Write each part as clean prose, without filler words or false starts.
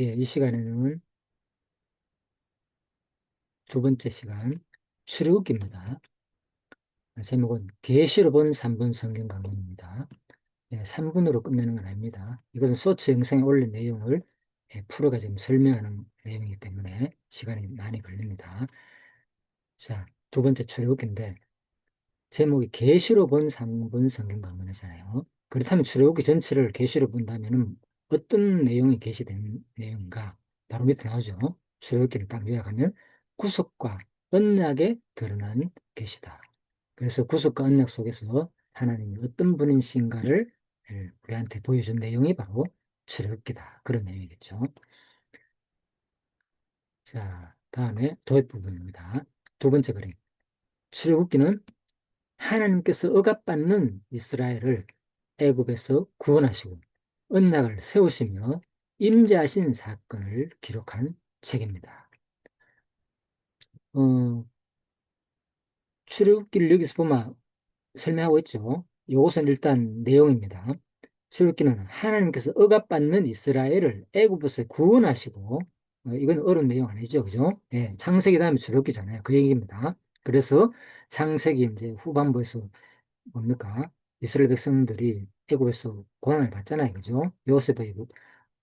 예, 이 시간에는 두 번째 시간 출애굽기입니다. 제목은 계시로 본 3분 성경 강론입니다. 예, 3분으로 끝내는 건 아닙니다. 이것은 소츠 영상에 올린 내용을 풀어가 지금 설명하는 내용이기 때문에 시간이 많이 걸립니다. 자, 두 번째 출애굽기인데 제목이 계시로 본 3분 성경 강론이잖아요. 그렇다면 출애굽기 전체를 계시로 본다면은 어떤 내용이 계시된 내용인가? 바로 밑에 나오죠. 출애굽기를 딱 요약하면 구속과 언약에 드러난 계시다. 그래서 구속과 언약 속에서 하나님이 어떤 분이신가를 우리한테 보여준 내용이 바로 출애굽기다. 그런 내용이겠죠. 자, 다음에 도입 부분입니다. 두 번째 그림. 출애굽기는 하나님께서 억압받는 이스라엘을 애굽에서 구원하시고 언약을 세우시며 임재하신 사건을 기록한 책입니다. 어, 출애굽기를 여기서 보면 설명하고 있죠. 이것은 일단 내용입니다. 출애굽기는 하나님께서 억압받는 이스라엘을 애굽에서 구원하시고 이건 어려운 내용 아니죠, 그죠? 예, 창세기 다음에 출애굽기잖아요. 그 얘기입니다. 그래서 창세기 이제 후반부에서 뭡니까? 이스라엘 백성들이 애굽에서 고난을 받잖아요. 그죠?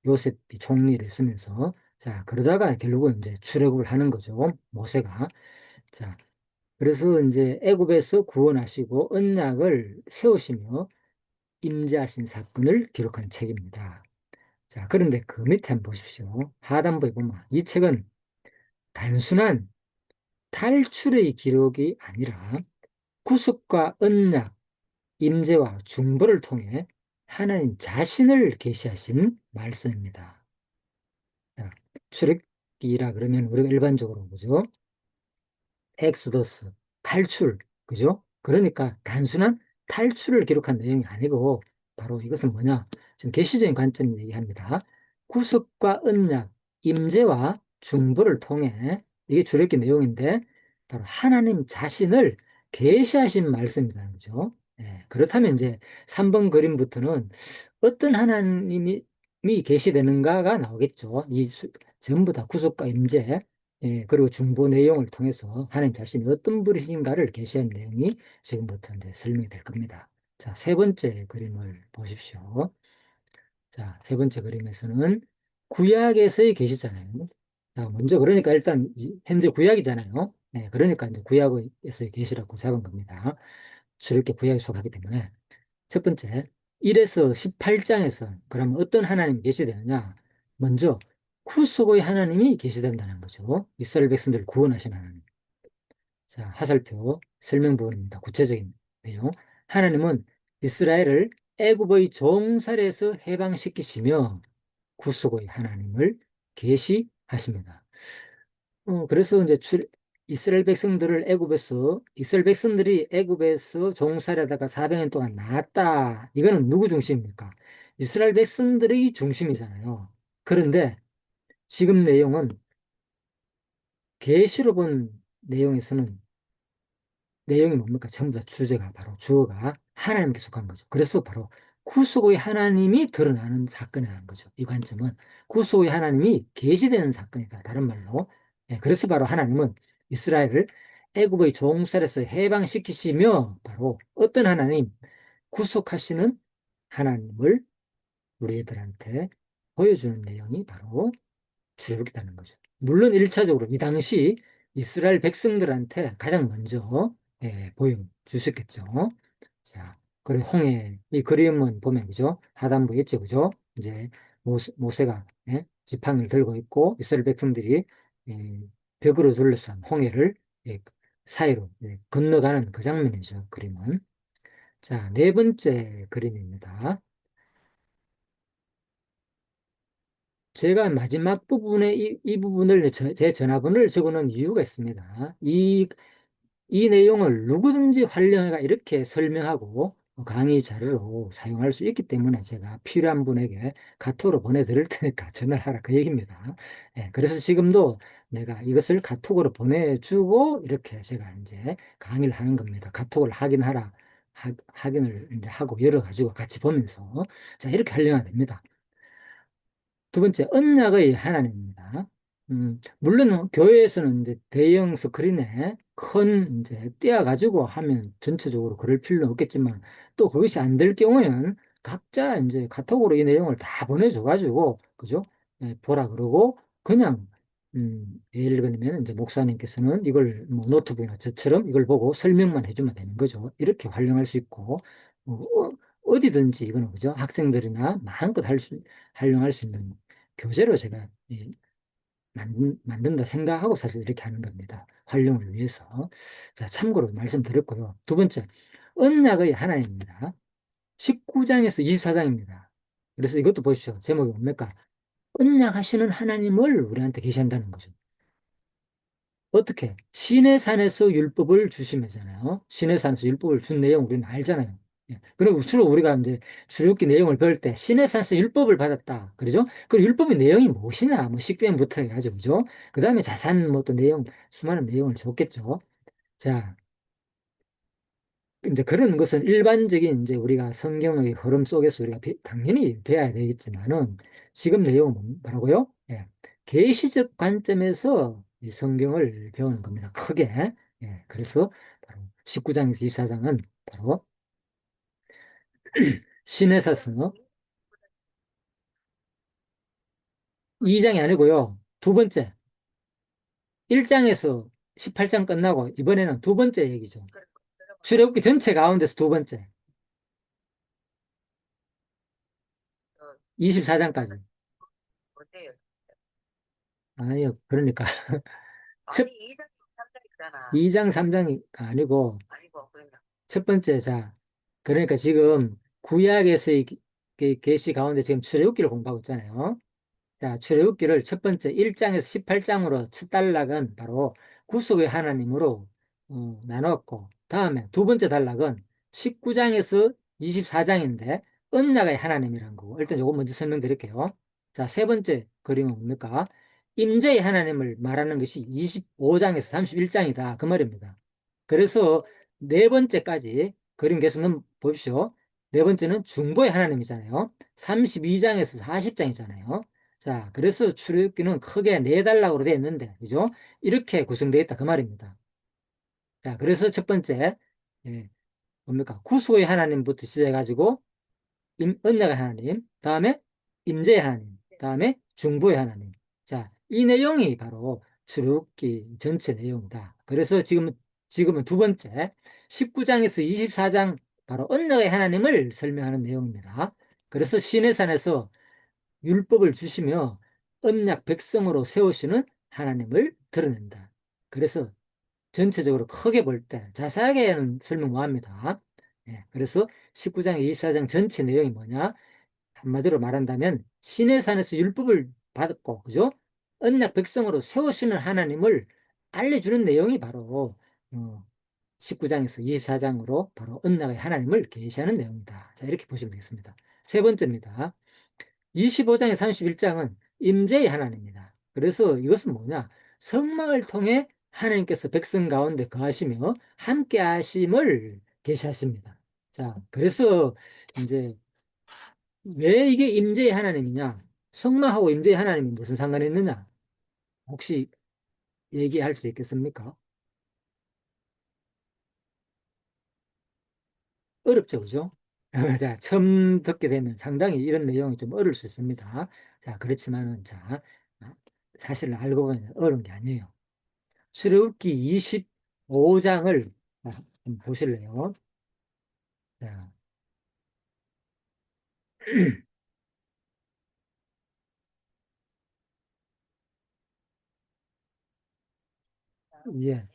요셉이 총리를 쓰면서 자, 그러다가 결국은 이제 출애굽을 하는 거죠. 모세가. 자, 그래서 이제 애굽에서 구원하시고 언약을 세우시며 임재하신 사건을 기록한 책입니다. 자, 그런데 그 밑에 한번 보십시오. 하단부에 보면 이 책은 단순한 탈출의 기록이 아니라 구속과 언약, 임재와 중보를 통해 하나님 자신을 계시하신 말씀입니다. 자, 출애굽기라 그러면 우리가 일반적으로 보죠. 엑소더스, 탈출, 그죠? 그러니까 단순한 탈출을 기록한 내용이 아니고 바로 이것은 뭐냐? 지금 계시적인 관점 얘기합니다. 구속과 언약, 임재와 중보를 통해 이게 출애굽기 내용인데 바로 하나님 자신을 계시하신 말씀이라는 거죠. 예, 그렇다면 이제 3번 그림부터는 어떤 하나님이 계시되는가가 나오겠죠. 전부 다 구속과 임재, 예, 그리고 중보 내용을 통해서 하나님 자신이 어떤 분이신가를 계시한 내용이 지금부터 이제 설명이 될 겁니다. 자, 세 번째 그림을 보십시오. 자, 세 번째 그림에서는 구약에서의 계시잖아요. 자, 먼저 그러니까 일단 현재 구약이잖아요. 네, 그러니까 이제 구약에서의 계시라고 잡은 겁니다. 이렇게 구약에 속하기 때문에 첫 번째 1에서 18장에서 그럼 어떤 하나님이 계시되느냐? 먼저 구속의 하나님이 계시된다는 거죠. 이스라엘 백성들을 구원하신 하나님. 자, 하살표 설명 부분입니다. 구체적인 내용. 하나님은 이스라엘을 애굽의 종살에서 해방시키시며 구속의 하나님을 계시하십니다. 그래서 이제 이스라엘 백성들이 애굽에서 종살이하다가 400년 동안 나왔다. 이거는 누구 중심입니까? 이스라엘 백성들의 중심이잖아요. 그런데 지금 내용은 계시로 본 내용에서는 내용이 뭡니까? 전부 다 주어가 하나님께 속한 거죠. 그래서 바로 구속의 하나님이 드러나는 사건이라는 거죠. 이 관점은 구속의 하나님이 계시되는 사건이다. 다른 말로. 예, 그래서 바로 하나님은 이스라엘을 애굽의 종살에서 해방시키시며 바로 어떤 하나님, 구속하시는 하나님을 우리들한테 보여주는 내용이 바로 출애굽기라는 거죠. 물론 1차적으로 이 당시 이스라엘 백성들한테 가장 먼저 보여주셨겠죠. 자, 그리고 홍해 이 그림은 보면 그죠? 하단부에 있죠, 그죠? 이제 모세가 지팡이를 들고 있고 이스라엘 백성들이 예, 벽으로 둘러싼 홍해를 사이로 건너가는 그 장면이죠, 그림은. 자, 네 번째 그림입니다. 제가 마지막 부분에 이 부분을 제 전화번호를 적어놓은 이유가 있습니다. 이 내용을 누구든지 활용해가 이렇게 설명하고 강의 자료로 사용할 수 있기 때문에 제가 필요한 분에게 카톡으로 보내드릴 테니까 전화를 하라 그 얘기입니다. 예, 그래서 지금도 내가 이것을 카톡으로 보내주고 이렇게 제가 이제 강의를 하는 겁니다. 카톡을 확인하라. 확인을 이제 하고 열어가지고 같이 보면서 자 이렇게 활용하면 됩니다. 두 번째, 언약의 하나님입니다. 물론 교회에서는 이제 대형 스크린에 큰 이제 띄어가지고 하면 전체적으로 그럴 필요는 없겠지만 또 그것이 안 될 경우에는 각자 이제 카톡으로 이 내용을 다 보내줘가지고 그죠? 예, 보라 그러고 그냥 예를 들면 이제 목사님께서는 이걸 뭐 노트북이나 저처럼 이걸 보고 설명만 해주면 되는 거죠. 이렇게 활용할 수 있고 어디든지 이거는 그죠? 학생들이나 마음껏 활용할 수 있는 교재로 제가 만든다 생각하고 사실 이렇게 하는 겁니다. 활용을 위해서. 자, 참고로 말씀드렸고요. 두 번째, 언약의 하나입니다. 19장에서 24장입니다. 그래서 이것도 보십시오. 제목이 뭡니까? 언약하시는 하나님을 우리한테 계시한다는 거죠. 어떻게? 시내 산에서 율법을 주시면잖아요. 시내 산에서 율법을 준 내용 우리는 알잖아요. 예. 그리고 주로 우리가 이제 출애굽기 내용을 배울 때 시내 산에서 율법을 받았다. 그러죠? 그 율법의 내용이 무엇이냐? 뭐 십계명부터 해가지고 그죠? 그 다음에 자세한 뭐 또 내용, 수많은 내용을 줬겠죠. 자, 이제 그런 것은 일반적인 이제 우리가 성경의 흐름 속에서 우리가 당연히 배워야 되겠지만은 지금 내용은 뭐라고요? 예. 계시적 관점에서 이 성경을 배우는 겁니다. 크게. 예. 그래서 바로 19장에서 24장은 바로 신해사서 2장이 아니고요. 두 번째. 1장에서 18장 끝나고 이번에는 두 번째 얘기죠. 출애굽기 전체 가운데서 두 번째. 24장까지. 아니요. 그러니까 첫 2장, 3장이 아니고, 첫 번째, 자, 그러니까 지금 구약에서의 계시 가운데 지금 출애굽기를 공부하고 있잖아요. 자, 출애굽기를 첫 번째 1장에서 18장으로 첫 단락은 바로 구속의 하나님으로 나눴고, 다음에 두 번째 단락은 19장에서 24장인데, 언약의 하나님이라는 거고, 일단 요거 먼저 설명드릴게요. 자, 세 번째 그림은 뭡니까? 임재의 하나님을 말하는 것이 25장에서 31장이다. 그 말입니다. 그래서 네 번째까지 그림 계속 보십시오. 네 번째는 중보의 하나님이잖아요. 32장에서 40장이잖아요. 자, 그래서 출애굽기는 크게 네 단락으로 되어 있는데, 그죠? 이렇게 구성되어 있다. 그 말입니다. 자, 그래서 첫 번째, 예, 뭡니까? 구속의 하나님부터 시작해가지고, 언약의 하나님, 다음에 임재의 하나님, 다음에 중보의 하나님. 자, 이 내용이 바로 출애굽기 전체 내용이다. 그래서 지금은 두 번째, 19장에서 24장, 바로 언약의 하나님을 설명하는 내용입니다. 그래서 시내산에서 율법을 주시며 언약 백성으로 세우시는 하나님을 드러낸다. 그래서 전체적으로 크게 볼 때 자세하게는 설명 못 합니다. 예, 그래서 19장, 24장 전체 내용이 뭐냐? 한마디로 말한다면 신의 산에서 율법을 받았고, 그죠? 언약 백성으로 세우시는 하나님을 알려주는 내용이 바로 19장에서 24장으로 바로 언약의 하나님을 계시하는 내용이다. 자, 이렇게 보시면 되겠습니다. 세 번째입니다. 25장에 31장은 임재의 하나님입니다. 그래서 이것은 뭐냐? 성막을 통해 하나님께서 백성 가운데 거하시며 함께 하심을 계시하십니다. 자, 그래서 이제 왜 이게 임재의 하나님이냐? 성막하고 임재의 하나님이 무슨 상관이 있느냐? 혹시 얘기할 수 있겠습니까? 어렵죠, 그죠? 자, 처음 듣게 되면 상당히 이런 내용이 좀 어려울 수 있습니다. 자, 그렇지만은, 자, 사실 알고 보면 어려운 게 아니에요. 출애굽기 25장을 한번 보실래요? 자, 예.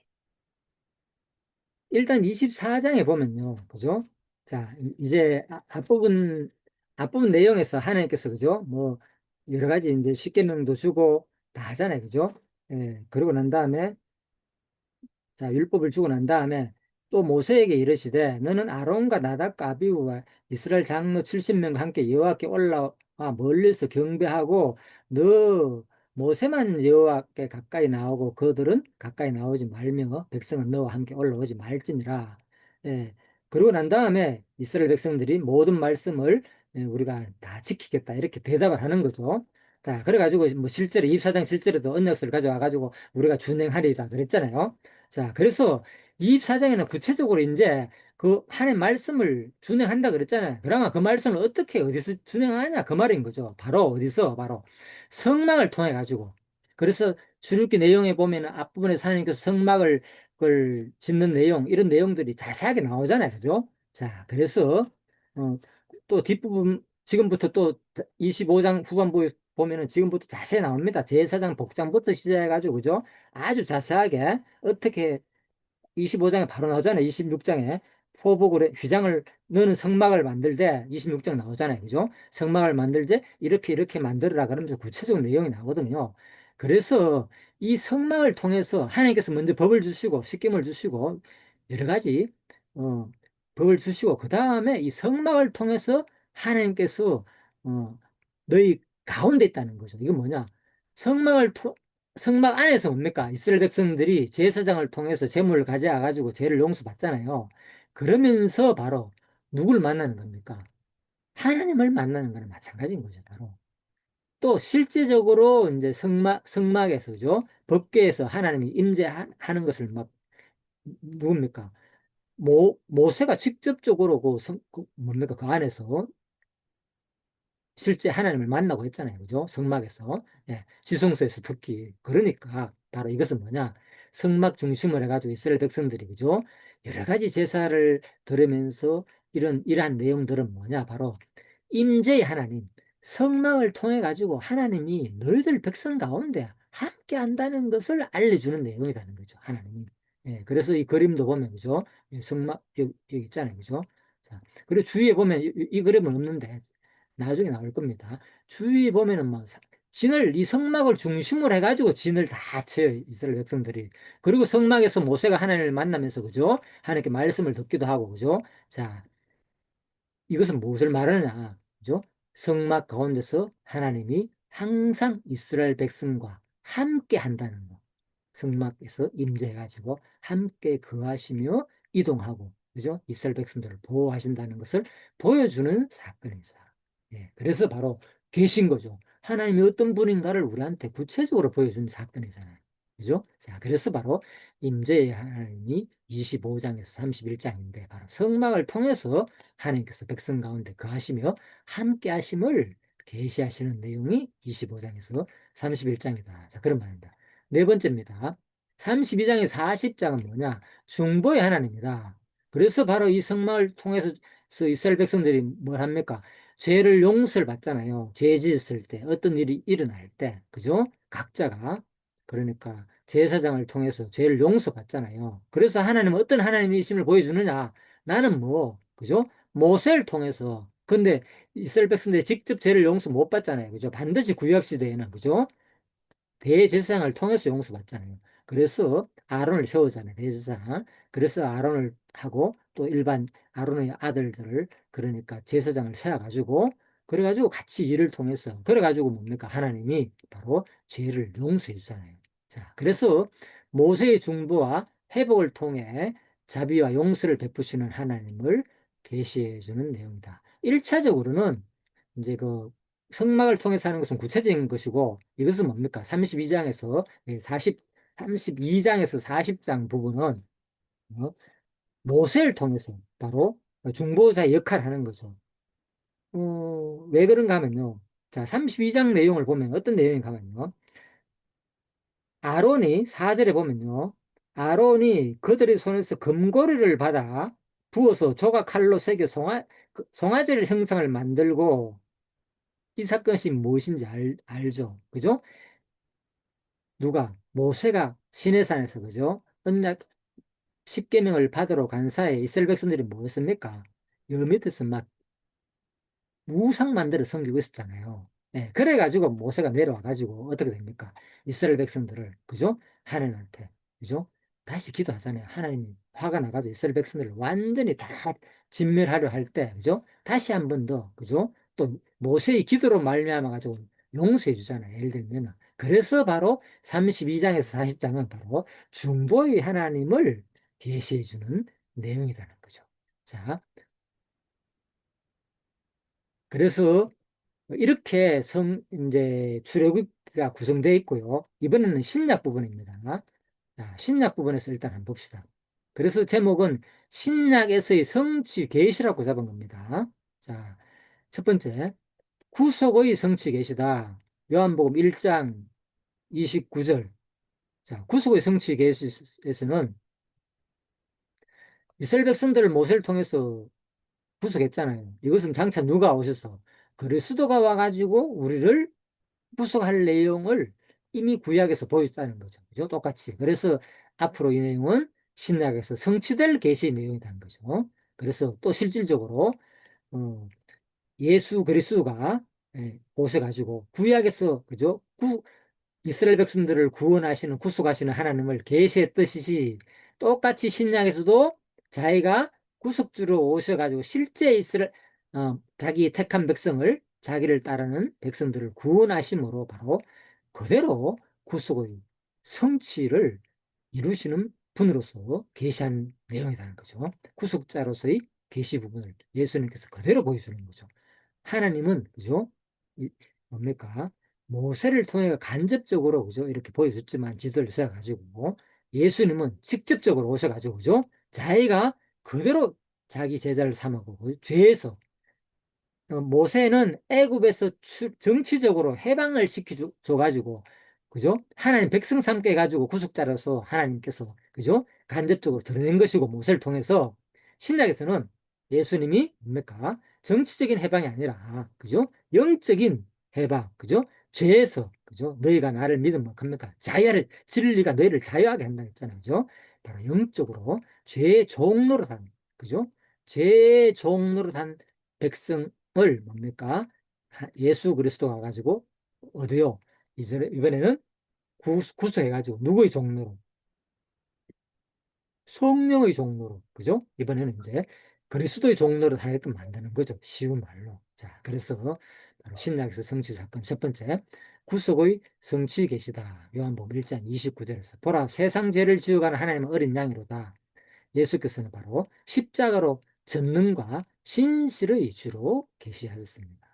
일단 24장에 보면요. 그죠? 자, 이제 앞부분 내용에서 하나님께서, 그죠? 뭐, 여러 가지 이제 십계명도 주고 다 하잖아요. 그죠? 예. 그러고 난 다음에 자, 율법을 주고 난 다음에 또 모세에게 이르시되 너는 아론과 나답과 아비후와 이스라엘 장로 70명과 함께 여호와께 올라와 멀리서 경배하고 너 모세만 여호와께 가까이 나오고 그들은 가까이 나오지 말며 백성은 너와 함께 올라오지 말지니라. 예. 그러고 난 다음에 이스라엘 백성들이 모든 말씀을 우리가 다 지키겠다 이렇게 대답을 하는 거죠. 자, 그래가지고 뭐 실제로 이입사장 실제로도 언약서를 가져와가지고 우리가 준행하리라 그랬잖아요. 자, 그래서 이입사장에는 구체적으로 이제 그 하나님 말씀을 준행한다 그랬잖아요. 그러면 그 말씀을 어떻게 어디서 준행하냐 그 말인 거죠. 바로 어디서 바로 성막을 통해 가지고. 그래서 출애굽기 내용에 보면은 앞부분에서 하나님께서 성막을 그걸 짓는 내용 이런 내용들이 자세하게 나오잖아요. 그죠? 자, 그래서 어, 또 뒷부분 지금부터 또 25장 후반부에 보면은 지금부터 자세히 나옵니다. 제사장 복장부터 시작해가지고, 그죠? 아주 자세하게 어떻게 25장에 바로 나오잖아요. 26장에 포복으로 휘장을 넣는 성막을 만들 때 26장 나오잖아요. 그죠? 성막을 만들 때 이렇게 이렇게 만들어라 그러면서 구체적인 내용이 나오거든요. 그래서 이 성막을 통해서 하나님께서 먼저 법을 주시고 십계명을 주시고 여러 가지 어, 법을 주시고 그 다음에 이 성막을 통해서 하나님께서 어, 너희 가운데 있다는 거죠. 이건 뭐냐? 성막을 성막 안에서 뭡니까? 이스라엘 백성들이 제사장을 통해서 제물을 가져와 가지고 죄를 용서받잖아요. 그러면서 바로 누굴 만나는 겁니까? 하나님을 만나는 거랑 마찬가지인 거죠, 바로. 또 실제적으로 이제 성막에서, 죠 법궤에서 하나님이 임재하는 것을 막 누굽니까? 모세가 직접적으로 뭡니까? 그 안에서 실제 하나님을 만나고 했잖아요. 그죠? 성막에서. 예, 지성소에서 특히. 그러니까 바로 이것은 뭐냐? 성막 중심을 해가지고 이스라엘 백성들이, 그죠? 여러 가지 제사를 드리면서 이러한 내용들은 뭐냐? 바로 임재의 하나님, 성막을 통해 가지고 하나님이 너희들 백성 가운데 함께 한다는 것을 알려주는 내용이라는 거죠. 하나님이. 예, 그래서 이 그림도 보면, 그죠? 성막, 여기 있잖아요. 그죠? 자, 그리고 주위에 보면 이 그림은 없는데, 나중에 나올 겁니다. 주위에 보면은 뭐 이 성막을 중심으로 해가지고 진을 다 쳐요 이스라엘 백성들이. 그리고 성막에서 모세가 하나님을 만나면서 그죠? 하나님께 말씀을 듣기도 하고 그죠? 자, 이것은 무엇을 말하느냐? 그죠? 성막 가운데서 하나님이 항상 이스라엘 백성과 함께 한다는 거. 성막에서 임재해가지고 함께 거하시며 이동하고, 그죠? 이스라엘 백성들을 보호하신다는 것을 보여주는 사건이죠. 예, 그래서 바로 계신 거죠. 하나님이 어떤 분인가를 우리한테 구체적으로 보여주는 사건이잖아요. 그죠? 자, 그래서 바로 임재의 하나님이 25장에서 31장인데, 바로 성막을 통해서 하나님께서 백성 가운데 거하시며 함께 하심을 계시하시는 내용이 25장에서 31장이다. 자, 그런 말입니다. 네 번째입니다. 32장에 40장은 뭐냐? 중보의 하나님이다. 그래서 바로 이 성막을 통해서 이스라엘 백성들이 뭘 합니까? 죄를 용서를 받잖아요. 죄 짓을 때, 어떤 일이 일어날 때, 그죠? 각자가. 그러니까 제사장을 통해서 죄를 용서받잖아요. 그래서 하나님은 어떤 하나님이심을 보여주느냐? 나는 뭐, 그죠? 모세를 통해서. 근데 이스라엘 백성들이 직접 죄를 용서 못 받잖아요. 그죠? 반드시 구약 시대에는, 그죠? 대제사장을 통해서 용서받잖아요. 그래서 아론을 세우잖아요. 대제사장. 그래서 아론을 하고 또 일반 아론의 아들들을 그러니까 제사장을 세워가지고 그래가지고 같이 일을 통해서 그래가지고 뭡니까? 하나님이 바로 죄를 용서해 주잖아요. 자, 그래서 모세의 중보와 회복을 통해 자비와 용서를 베푸시는 하나님을 계시해 주는 내용이다. 1차적으로는 이제 그 성막을 통해서 하는 것은 구체적인 것이고 이것은 뭡니까? 32장에서 32장에서 40장 부분은 어, 모세를 통해서 바로 중보자의 역할을 하는 거죠. 왜 그런가 하면요. 자, 32장 내용을 보면 어떤 내용인가 하면요. 아론이 4절에 보면요. 아론이 그들의 손에서 금고리를 받아 부어서 조각 칼로 새겨 송아지를 형상을 만들고 이 사건이 무엇인지 알죠. 그죠? 누가? 모세가 시내산에서, 그죠? 언약 십계명을 받으러 간 사이에 이스라엘 백성들이 뭐 했습니까? 여 밑에서 막 우상 만들어 섬기고 있었잖아요. 예, 그래가지고 모세가 내려와가지고 어떻게 됩니까? 이스라엘 백성들을, 그죠? 하나님한테, 그죠? 다시 기도하잖아요. 하나님이 화가 나가지고 이스라엘 백성들을 완전히 다 진멸하려 할 때, 그죠? 다시 한 번 더, 그죠? 또 모세의 기도로 말미암아가지고 용서해 주잖아요. 예를 들면. 그래서 바로 32장에서 40장은 바로 중보의 하나님을 계시해 주는 내용이라는 거죠. 자, 그래서 이렇게 이제 출애굽기가 구성되어 있고요. 이번에는 신약 부분입니다. 자, 신약 부분에서 일단 한번 봅시다. 그래서 제목은 신약에서의 성취 계시라고 잡은 겁니다. 자, 첫 번째, 구속의 성취 계시다. 요한복음 1장 29절. 자, 구속의 성취 계시에서는 이스라엘 백성들을 모세를 통해서 구속했잖아요. 이것은 장차 누가 오셔서 그리스도가 와가지고 우리를 구속할 내용을 이미 구약에서 보였다는 거죠. 그죠? 똑같이. 그래서 앞으로 이 내용은 신약에서 성취될 계시 내용이라는 거죠. 그래서 또 실질적으로 어, 예수 그리스도가 오셔가지고 구약에서 그죠? 이스라엘 백성들을 구원하시는 구속하시는 하나님을 계시했듯이 똑같이 신약에서도 자기가 구속주로 오셔가지고 실제 자기 택한 백성을 자기를 따르는 백성들을 구원하심으로 바로 그대로 구속의 성취를 이루시는 분으로서 계시한 내용이라는 거죠. 구속자로서의 계시 부분을 예수님께서 그대로 보여주는 거죠. 하나님은 그죠? 뭡니까? 모세를 통해 간접적으로 그죠? 이렇게 보여줬지만 지도를 세워가지고 예수님은 직접적으로 오셔가지고 그죠? 자기가 그대로 자기 제자를 삼고 죄에서 모세는 애굽에서 정치적으로 해방을 시켜줘가지고, 그죠? 하나님 백성 삼게 해가지고 구속자로서 하나님께서, 그죠? 간접적으로 드러낸 것이고, 모세를 통해서 신약에서는 예수님이 뭡니까? 정치적인 해방이 아니라, 그죠? 영적인 해방, 그죠? 죄에서, 그죠? 너희가 나를 믿으면 겁니까? 진리가 너희를 자유하게 한다 했잖아요. 그죠? 바로 영적으로 죄의 종로로 산, 그죠? 죄의 종로로 산 백성, 을 뭡니까? 예수 그리스도가 가지고 어디요? 이번에는 구속해가지고 누구의 종로로? 성령의 종로로. 그죠? 이번에는 이제 그리스도의 종로로 하여금 만드는 거죠. 쉬운 말로. 자, 그래서 바로 신약에서 성취 사건 첫 번째, 구속의 성취 계시다. 요한복음 1장 29절에서 보라, 세상 죄를 지어가는 하나님의 어린 양이로다. 예수께서는 바로 십자가로 전능과 신실의 주로 계시하였습니다.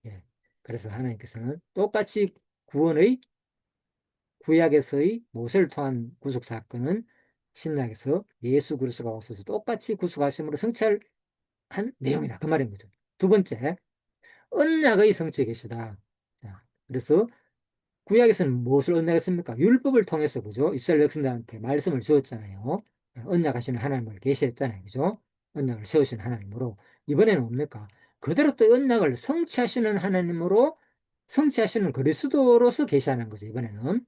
예. 그래서 하나님께서는 똑같이 구원의 구약에서의 모세를 통한 구속 사건은 신약에서 예수 그리스도가 오셔서 똑같이 구속하심으로 성취할 한 내용이다. 그 말인 거죠. 두 번째, 언약의 성취에 계시다. 자, 그래서 구약에서는 무엇을 언약했습니까? 율법을 통해서 그죠? 이스라엘 백성들한테 말씀을 주었잖아요. 언약하시는 하나님을 계시했잖아요. 그죠? 언약을 세우시는 하나님으로. 이번에는 뭡니까? 그대로 또 언약을 성취하시는 하나님으로 성취하시는 그리스도로서 계시하는 거죠. 이번에는.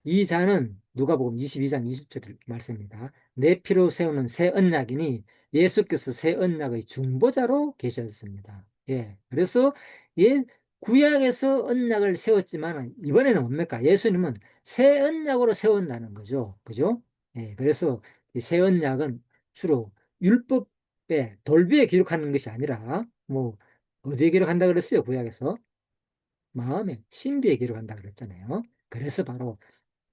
이 자는 누가복음 22장 20절 말씀입니다. 내 피로 세우는 새 언약이니 예수께서 새 언약의 중보자로 계셨습니다. 예. 그래서 예, 구약에서 언약을 세웠지만 이번에는 뭡니까? 예수님은 새 언약으로 세운다는 거죠. 그죠? 예. 그래서 이 새 언약은 주로 율법에 돌비에 기록하는 것이 아니라 뭐 어디에 기록한다 그랬어요? 구약에서 마음에 신비에 기록한다 그랬잖아요. 그래서 바로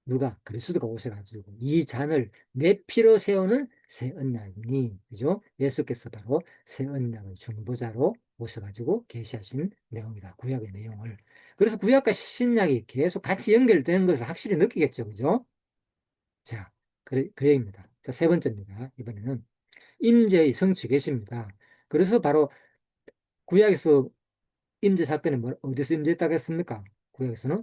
누가 그리스도가 오셔가지고 이 잔을 내 피로 세우는 새 언약이니 그죠? 예수께서 바로 새 언약의 중보자로 오셔가지고 계시하신 내용이다. 구약의 내용을. 그래서 구약과 신약이 계속 같이 연결되는 것을 확실히 느끼겠죠. 그죠? 자, 그 얘기입니다. 자, 세 번째입니다. 이번에는 임재의 성취 계십니다. 그래서 바로 구약에서 임재 사건이 어디서 임재했다고 했습니까? 구약에서는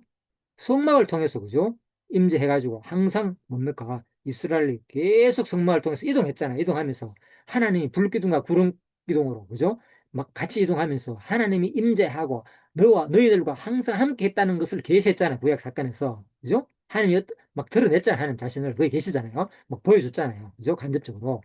성막을 통해서 그죠? 임재해가지고 항상 뭡니까? 이스라엘이 계속 성막을 통해서 이동했잖아요. 이동하면서 하나님이 불기둥과 구름 기둥으로 그죠? 막 같이 이동하면서 하나님이 임재하고 너와 너희들과 항상 함께 했다는 것을 계시했잖아요. 구약 사건에서 그죠? 하나님이 막 드러냈잖아요. 하나님 자신을 거기 계시잖아요. 막 보여줬잖아요. 그죠? 간접적으로.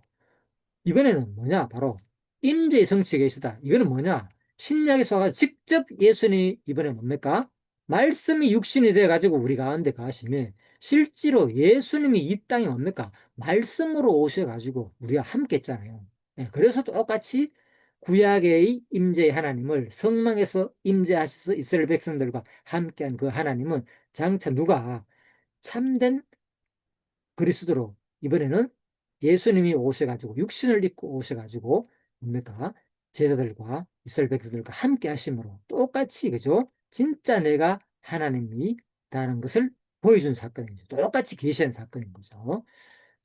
이번에는 뭐냐? 바로 임재의 성취에 계시다. 이거는 뭐냐? 신약에서 와서 직접 예수님이 이번에 뭡니까? 말씀이 육신이 돼가지고 우리 가운데 가시면 실제로 예수님이 이 땅에 뭡니까? 말씀으로 오셔가지고 우리가 함께 했잖아요. 예, 그래서 똑같이 구약의 임재의 하나님을 성막에서 임재하셔서 이스라엘 백성들과 함께한 그 하나님은 장차 누가 참된 그리스도로 이번에는 예수님이 오셔가지고 육신을 입고 오셔가지고 뭡니까? 제자들과 이스라엘 백성들과 함께 하심으로 똑같이, 그죠? 진짜 내가 하나님이라는 것을 보여준 사건이죠. 똑같이 계시한 사건인 거죠.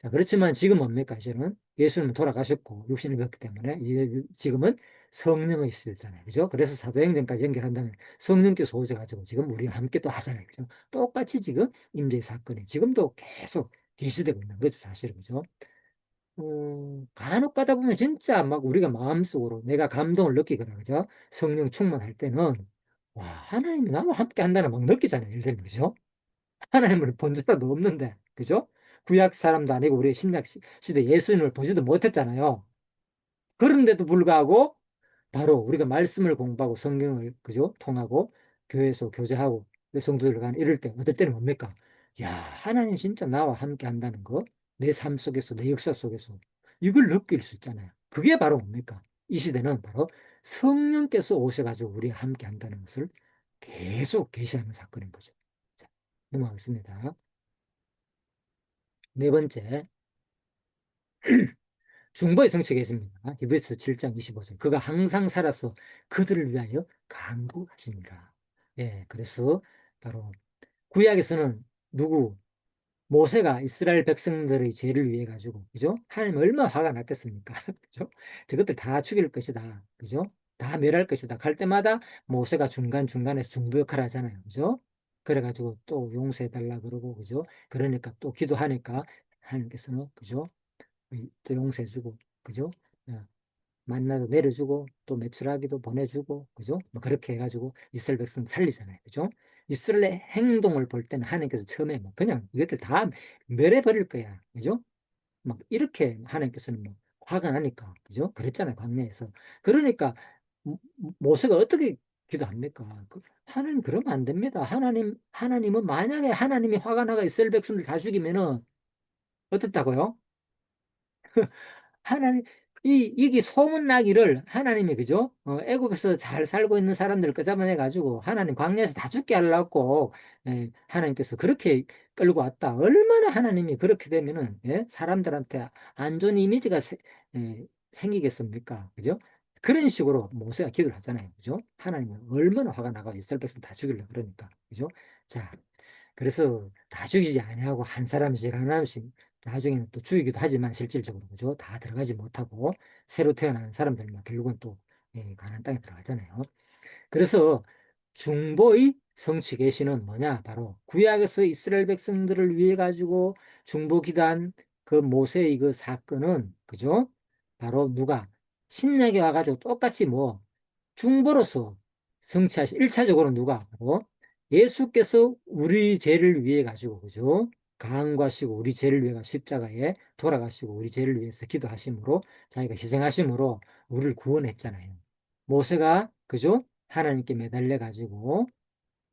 자, 그렇지만 지금 뭡니까? 이제는 예수님은 돌아가셨고 육신을 입었기 때문에 이제 지금은 성령의 시대잖아요. 그죠? 그래서 사도행전까지 연결한다면 성령께서 오셔가지고 지금 우리와 함께 또 하잖아요. 그죠? 똑같이 지금 임재의 사건이 지금도 계속 계시되고 있는 거죠. 사실은. 그죠? 간혹 가다 보면 진짜 막 우리가 마음속으로 내가 감동을 느끼거나, 그죠? 성령 충만할 때는, 와, 하나님이 나와 함께 한다는 막 느끼잖아요. 예를 들면, 그죠? 하나님을 본 적도 없는데, 그죠? 구약 사람도 아니고 우리 신약 시대 예수님을 보지도 못했잖아요. 그런데도 불구하고 바로 우리가 말씀을 공부하고 성경을 그죠? 통하고 교회에서 교제하고 성도들 간 이럴 때 어떨 때는 뭡니까? 야, 하나님 진짜 나와 함께 한다는 거, 내 삶 속에서 내 역사 속에서 이걸 느낄 수 있잖아요. 그게 바로 뭡니까? 이 시대는 바로 성령께서 오셔가지고 우리와 함께 한다는 것을 계속 계시하는 사건인 거죠. 자, 넘어가겠습니다. 네 번째, 중보의 성취가 있습니다. 히브리서 7장 25절. 그가 항상 살아서 그들을 위하여 간구하시니라. 예, 그래서 바로 구약에서는 누구 모세가 이스라엘 백성들의 죄를 위해 가지고, 그죠? 하나님 얼마나 화가 났겠습니까? 그죠? 저것들 다 죽일 것이다. 그죠? 다 멸할 것이다. 갈 때마다 모세가 중간중간에서 중보 역할을 하잖아요. 그죠? 그래가지고 또 용서해달라 그러고, 그죠? 그러니까 또 기도하니까 하나님께서는, 그죠? 또 용서해주고, 그죠? 어, 만나도 내려주고, 또 메추라기도 보내주고, 그죠? 뭐 그렇게 해가지고 이스라엘 백성 살리잖아요. 그죠? 이스라엘의 행동을 볼 때는 하나님께서 처음에 뭐 그냥 이것들 다 멸해버릴 거야. 그죠? 막 이렇게 하나님께서는 뭐 화가 나니까, 그죠? 그랬잖아요. 광야에서. 그러니까 모세가 어떻게 기도합니까? 하나님 그러면 안 됩니다. 하나님은 만약에 하나님이 화가 나가 이스라엘 백성들 다 죽이면은 어떻다고요? 하나님, 이게 소문나기를 하나님이, 그죠? 애굽에서 잘 살고 있는 사람들을 끄잡아내가지고 하나님 광야에서 다 죽게 하려고, 하나님께서 그렇게 끌고 왔다. 얼마나 하나님이 그렇게 되면은, 예? 사람들한테 안 좋은 이미지가 생기겠습니까? 그죠? 그런 식으로 모세가 기도를 하잖아요. 그죠? 하나님은 얼마나 화가 나가 이스라엘 백성 다 죽이려고 그러니까. 그죠? 자, 그래서 다 죽이지 아니하고 한 사람씩 하나씩 나중에는 또 죽이기도 하지만 실질적으로 그죠? 다 들어가지 못하고 새로 태어난 사람들만 결국은 또 가나안 땅에 들어가잖아요. 그래서 중보의 성취 계시는 뭐냐? 바로 구약에서 이스라엘 백성들을 위해 가지고 중보 기도한 그 모세의 그 사건은 그죠? 바로 누가 신약에 와가지고 똑같이 뭐 중보로서 성취하시 1차적으로 누가 바로 예수께서 우리 죄를 위해 가지고 그죠? 강구하시고 우리 죄를 위해 십자가에 돌아가시고 우리 죄를 위해서 기도하심으로 자기가 희생하심으로 우리를 구원했잖아요. 모세가 그죠? 하나님께 매달려 가지고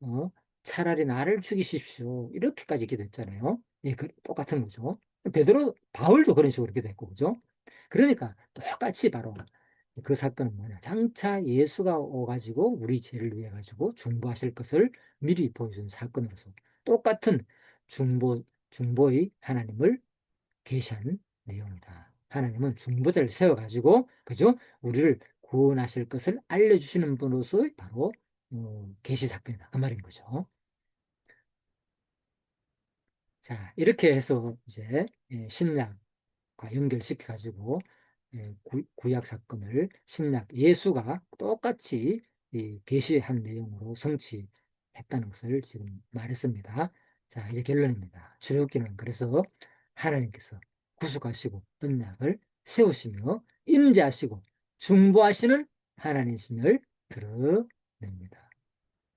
어, 차라리 나를 죽이십시오. 이렇게까지 기도했잖아요. 예, 똑같은 거죠. 베드로, 바울도 그런 식으로 기도했고, 그죠? 그러니까 똑같이 바로 그 사건은 뭐냐. 장차 예수가 오가지고 우리 죄를 위해 가지고 중보하실 것을 미리 보여준 사건으로서 똑같은 중보의 하나님을 계시한 내용이다. 하나님은 중보자를 세워가지고, 그죠? 우리를 구원하실 것을 알려주시는 분으로서 바로 계시 사건이다. 그 말인 거죠. 자, 이렇게 해서 이제 신약과 연결시켜가지고 구약 사건을 신약 예수가 똑같이 이 계시한 내용으로 성취했다는 것을 지금 말했습니다. 자, 이제 결론입니다. 출애굽기는 그래서 하나님께서 구속하시고 언약을 세우시며 임재하시고 중보하시는 하나님이심을 드러냅니다.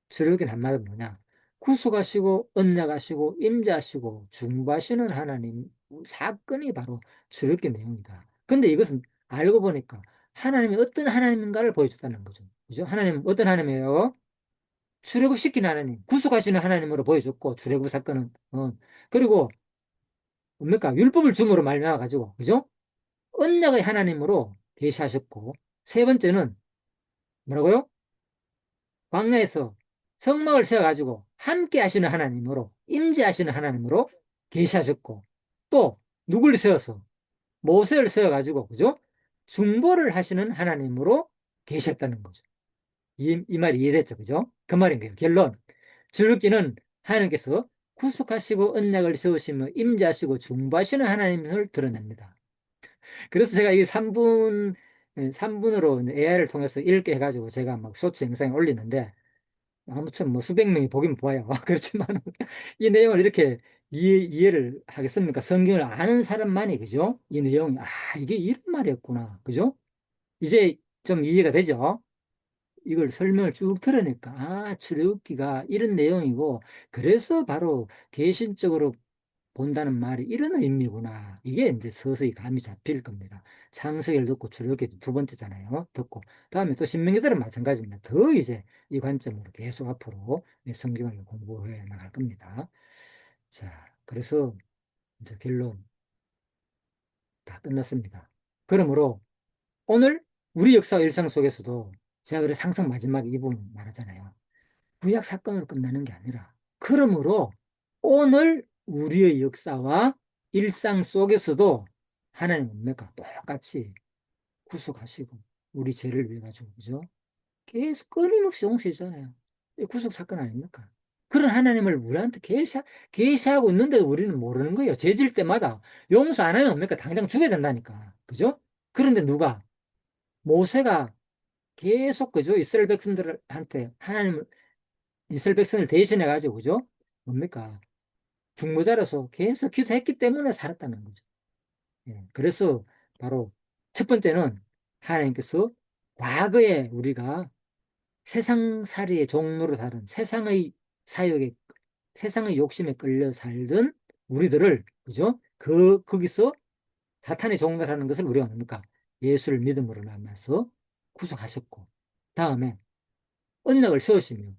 출애굽기는 한마디로 뭐냐? 구속하시고 언약하시고 임재하시고 중보하시는 하나님 사건이 바로 출애굽기 내용이다. 근데 이것은 알고 보니까 하나님이 어떤 하나님인가를 보여줬다는 거죠. 그죠? 하나님 어떤 하나님이에요? 출애굽시키는 하나님, 구속하시는 하나님으로 보여줬고 출애굽 사건은 그리고 뭡니까? 율법을 줌으로 말미암아 가지고 그죠? 언약의 하나님으로 계시하셨고 세 번째는 뭐라고요? 광야에서 성막을 세워가지고 함께 하시는 하나님으로 임재하시는 하나님으로 계시하셨고 또 누굴 세워서 모세를 세워가지고 그죠? 중보를 하시는 하나님으로 계셨다는 거죠. 이 말이 이해됐죠? 그죠? 그 말인 거예요. 결론. 주르기는 하나님께서 구속하시고 언약을 세우시며 임재하시고 중보하시는 하나님을 드러냅니다. 그래서 제가 이 3분으로 AI를 통해서 읽게 해가지고 제가 막 쇼츠 영상에 올리는데 아무튼 뭐 수백 명이 보긴 보아요. 그렇지만 이 내용을 이렇게 이해를 하겠습니까? 성경을 아는 사람만이, 그죠? 이 내용이, 이게 이런 말이었구나. 그죠? 이제 좀 이해가 되죠? 이걸 설명을 쭉 들으니까, 출애굽기가 이런 내용이고, 그래서 바로 개신적으로 본다는 말이 이런 의미구나. 이게 이제 서서히 감이 잡힐 겁니다. 창세기를 듣고 출애굽기 두 번째잖아요. 듣고 다음에 또 신명기들은 마찬가지입니다. 더 이제 이 관점으로 계속 앞으로 이 성경을 공부해 나갈 겁니다. 자, 그래서 이제 결론 다 끝났습니다. 그러므로 오늘 우리 역사 일상 속에서도 제가 그래 상상 마지막 이 부분 말하잖아요. 구약 사건으로 끝나는 게 아니라 그러므로 오늘 우리의 역사와 일상 속에서도 하나님 뭡니까? 똑같이 구속하시고 우리 죄를 위해 가지고 그죠? 계속 끊임없이 용서해 주잖아요. 이 구속 사건 아닙니까? 그런 하나님을 우리한테 계시하고 있는데도 우리는 모르는 거예요. 죄질 때마다 용서 안 하면 뭡니까? 당장 죽여야 된다니까. 그죠? 그런데 누가 모세가 계속 그죠? 이스라엘 백성들한테 하나님 이스라엘 백성을 대신해 가지고 그죠? 뭡니까? 중보자로서 계속 기도했기 때문에 살았다는 거죠. 예, 그래서 바로 첫 번째는 하나님께서 과거에 우리가 세상살이의 종로로 살은 사역에 세상의 욕심에 끌려 살던 우리들을 그죠? 거기서 사탄의 종로라는 것을 우리가 뭡니까? 예수를 믿음으로 남아서 구속하셨고 다음에 언약을 세우시며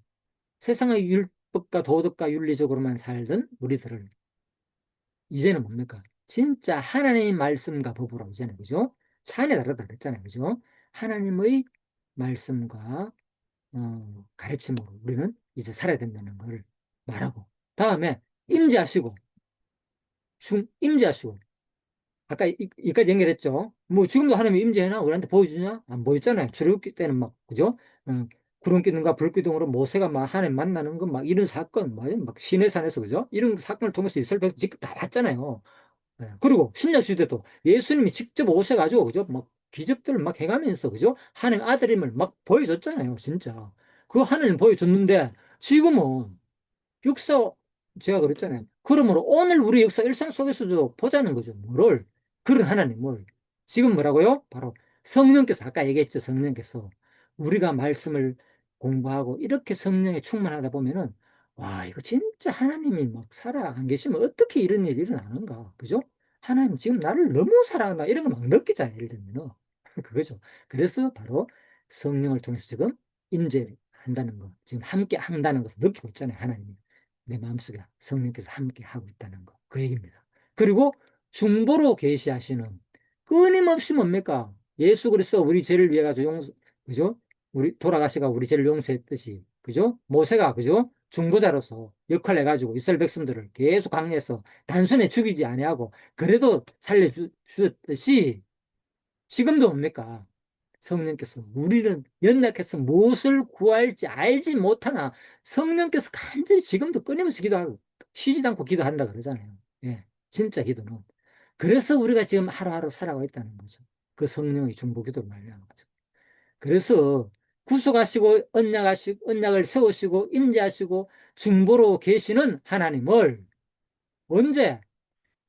세상의 율법과 도덕과 윤리적으로만 살던 우리들을 이제는 뭡니까? 진짜 하나님의 말씀과 법으로 이제는 그죠? 차원이 다르다 그랬잖아요. 그죠? 하나님의 말씀과 가르침으로 우리는 이제 살아야 된다는 걸 말하고 다음에 임재하시고 임재하시고 아까 이까지 연결했죠. 뭐 지금도 하나님이 임재해나 우리한테 보여주냐? 안 보였잖아요. 출애굽기 때는 막 그죠? 구름 기둥과 불 기둥으로 모세가 막 하나님 만나는 거 막 이런 사건 막 시내산에서 그죠? 이런 사건을 통해서 이스라엘 백성 직접 다 봤잖아요. 그리고 신약 시대도 예수님이 직접 오셔가지고 그죠? 막 기적들을 막 해가면서 그죠? 하나님 아들임을 막 보여줬잖아요. 진짜 그 하나님 보여줬는데 지금은 역사, 제가 그랬잖아요. 그러므로 오늘 우리 역사 일상 속에서도 보자는 거죠. 뭐를? 그런 하나님을. 지금 뭐라고요? 바로 성령께서, 아까 얘기했죠. 성령께서. 우리가 말씀을 공부하고 이렇게 성령에 충만하다 보면은, 와, 이거 진짜 하나님이 막 살아 안 계시면 어떻게 이런 일이 일어나는가. 그죠? 하나님 지금 나를 너무 사랑한다. 이런 거 막 느끼잖아요. 예를 들면은. 그거죠. 그래서 바로 성령을 통해서 지금 임재한다는 거, 지금 함께 한다는 것을 느끼고 있잖아요. 하나님이. 내 마음속에 성령께서 함께 하고 있다는 거. 그 얘기입니다. 그리고 중보로 계시하시는 끊임없이 뭡니까? 예수 그리스도 우리 죄를 위해 가지고 그죠? 우리 돌아가시가 우리 죄를 용서했듯이 그죠? 모세가 그죠? 중보자로서 역할을 해가지고 이스라엘 백성들을 계속 강리해서 단순히 죽이지 아니하고 그래도 살려주셨듯이 지금도 뭡니까? 성령께서 우리는 연약해서 무엇을 구할지 알지 못하나 성령께서 간절히 지금도 끊임없이 기도하고 쉬지도 않고 기도한다 그러잖아요. 예, 진짜 기도는. 그래서 우리가 지금 하루하루 살아가고 있다는 거죠. 그 성령의 중보 기도를 말하는 거죠. 그래서 구속하시고 언약을 세우시고 임재하시고 중보로 계시는 하나님을 언제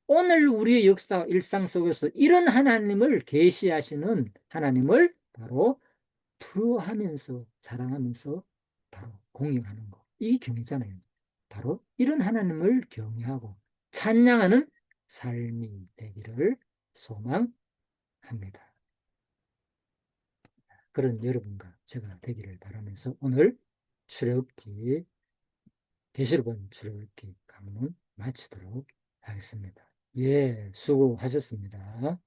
오늘 우리의 역사 일상 속에서 이런 하나님을 계시하시는 하나님을 바로 투하면서 사랑하면서 바로 공경하는 거. 이 경이잖아요. 바로 이런 하나님을 경외하고 찬양하는 삶이 되기를 소망합니다. 그런 여러분과 제가 되기를 바라면서 오늘 출애굽기 계시록은 출애굽기 강론 마치도록 하겠습니다. 예, 수고하셨습니다.